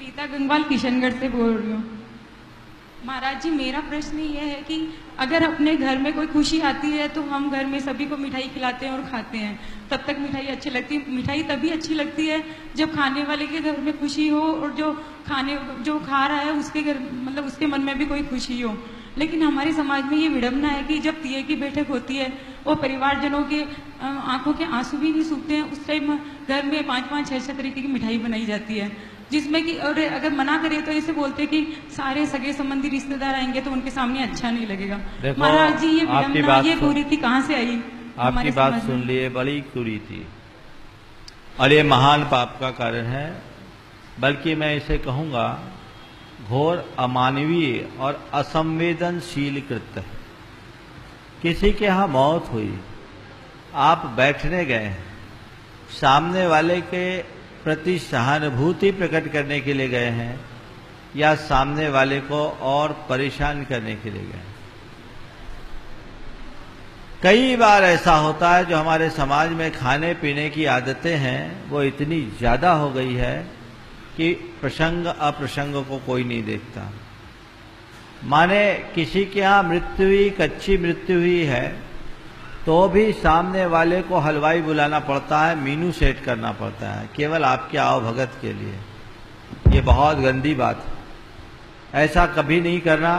रीता गंगवाल किशनगढ़ से बोल रही हूँ। महाराज जी, मेरा प्रश्न ये है कि अगर अपने घर में कोई खुशी आती है तो हम घर में सभी को मिठाई खिलाते हैं और खाते हैं, तब तक मिठाई अच्छी लगती है। मिठाई तभी अच्छी लगती है जब खाने वाले के घर में खुशी हो और जो खा रहा है उसके घर, मतलब उसके मन में भी कोई खुशी हो। लेकिन हमारे समाज में ये विडंबना है कि जब तीये की बैठक होती है वो परिवारजनों के आंखों के आंसू भी नहीं सूखते हैं, उस टाइम घर में 5-5, 6-6 तरीके की मिठाई बनाई जाती है, जिसमें कि और अगर मना करें तो ऐसे बोलते हैं कि सारे सगे संबंधी रिश्तेदार आएंगे तो उनके सामने अच्छा नहीं लगेगा। महाराज जी, ये विडंबना, ये कुरीति कहाँ से आई? आपकी बात सुन लिए, बड़ी कुरीति और ये महान पाप का कारण है, बल्कि मैं इसे कहूंगा घोर अमानवीय और असंवेदनशील कृत्य है। किसी के यहां मौत हुई, आप बैठने गए हैं, सामने वाले के प्रति सहानुभूति प्रकट करने के लिए गए हैं या सामने वाले को और परेशान करने के लिए गए हैं। कई बार ऐसा होता है जो हमारे समाज में खाने पीने की आदतें हैं वो इतनी ज्यादा हो गई है कि प्रसंग अप्रसंग को कोई नहीं देखता। माने किसी के यहाँ मृत्यु हुई, कच्ची मृत्यु हुई है, तो भी सामने वाले को हलवाई बुलाना पड़ता है, मीनू सेट करना पड़ता है केवल आपके आवभगत के लिए। ये बहुत गंदी बात है, ऐसा कभी नहीं करना।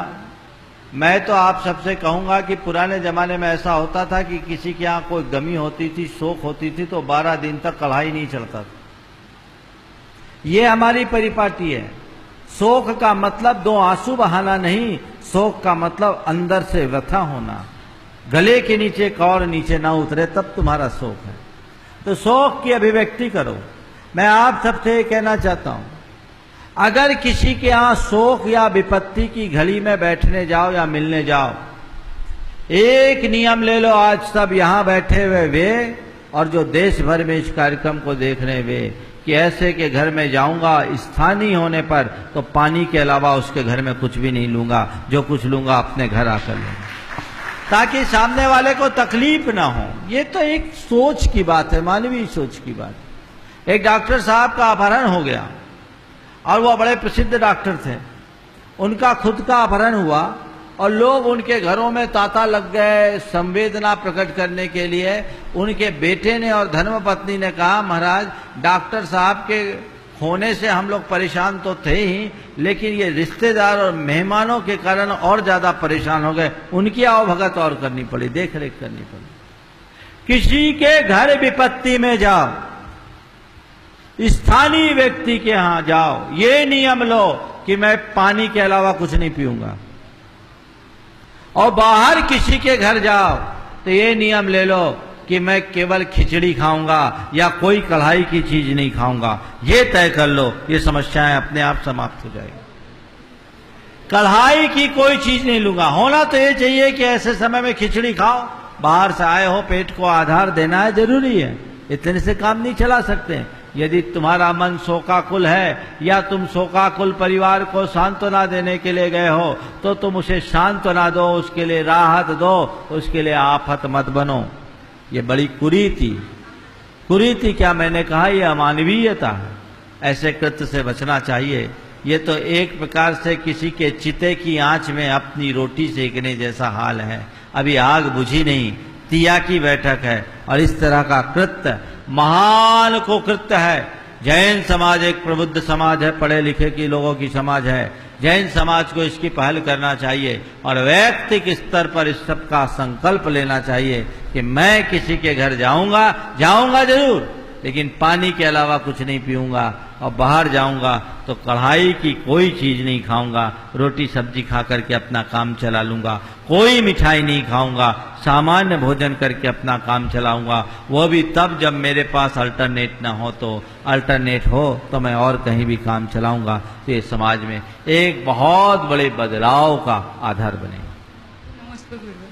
मैं तो आप सबसे कहूंगा कि पुराने जमाने में ऐसा होता था कि किसी के यहाँ कोई गमी होती थी, शोक होती थी, तो 12 दिन तक कढ़ाई नहीं चढ़ता था। ये हमारी परिपाटी है। शोक का मतलब 2 आंसू बहाना नहीं, शोक का मतलब अंदर से व्यथा होना, गले के नीचे कौर नीचे ना उतरे तब तुम्हारा शोक है। तो शोक की अभिव्यक्ति करो। मैं आप सबसे कहना चाहता हूं, अगर किसी के यहां शोक या विपत्ति की घड़ी में बैठने जाओ या मिलने जाओ, एक नियम ले लो आज सब यहां बैठे हुए वे और जो देश भर में इस कार्यक्रम को देख रहे वे, कि ऐसे के घर में जाऊंगा स्थानीय होने पर तो पानी के अलावा उसके घर में कुछ भी नहीं लूंगा, जो कुछ लूंगा अपने घर आकर लूंगा, ताकि सामने वाले को तकलीफ ना हो। ये तो एक सोच की बात है, मानवीय सोच की बात। एक डॉक्टर साहब का अपहरण हो गया और वो बड़े प्रसिद्ध डॉक्टर थे, उनका खुद का अपहरण हुआ और लोग उनके घरों में तांता लग गए संवेदना प्रकट करने के लिए। उनके बेटे ने और धर्मपत्नी ने कहा, महाराज डॉक्टर साहब के होने से हम लोग परेशान तो थे ही, लेकिन ये रिश्तेदार और मेहमानों के कारण और ज्यादा परेशान हो गए, उनकी आवभगत और करनी पड़ी, देख रेख करनी पड़ी। किसी के घर विपत्ति में जाओ, स्थानीय व्यक्ति के यहां जाओ, ये नियम लो कि मैं पानी के अलावा कुछ नहीं पीऊंगा। और बाहर किसी के घर जाओ तो ये नियम ले लो कि मैं केवल खिचड़ी खाऊंगा या कोई कढ़ाई की चीज नहीं खाऊंगा। ये तय कर लो, ये समस्याएं अपने आप समाप्त हो जाएगी। कढ़ाई की कोई चीज नहीं लूंगा। होना तो ये चाहिए कि ऐसे समय में खिचड़ी खाओ, बाहर से आए हो, पेट को आधार देना है, जरूरी है, इतने से काम नहीं चला सकते। यदि तुम्हारा मन शोकाकुल है या तुम शोकाकुल परिवार को सांत्वना देने के लिए गए हो तो तुम उसे सांत्वना दो, उसके लिए राहत दो, उसके लिए आफत मत बनो। ये बड़ी कुरीति क्या मैंने कहा, ये अमानवीयता है। ऐसे कृत्य से बचना चाहिए। ये तो एक प्रकार से किसी के चिते की आंच में अपनी रोटी सेकने जैसा हाल है। अभी आग बुझी नहीं, तिया की बैठक है और इस तरह का कृत्य महान को कृत्य है। जैन समाज एक प्रबुद्ध समाज है, पढ़े लिखे की लोगों की समाज है। जैन समाज को इसकी पहल करना चाहिए और वैयक्तिक स्तर पर इस सब का संकल्प लेना चाहिए कि मैं किसी के घर जाऊंगा जरूर, लेकिन पानी के अलावा कुछ नहीं पीऊंगा, और बाहर जाऊंगा तो कढ़ाई की कोई चीज नहीं खाऊंगा, रोटी सब्जी खा करके अपना काम चला लूंगा, कोई मिठाई नहीं खाऊंगा, सामान्य भोजन करके अपना काम चलाऊंगा। वो भी तब जब मेरे पास अल्टरनेट ना हो, तो अल्टरनेट हो तो मैं और कहीं भी काम चलाऊंगा। तो ये समाज में एक बहुत बड़े बदलाव का आधार बनेगा। नमस्ते गुरु।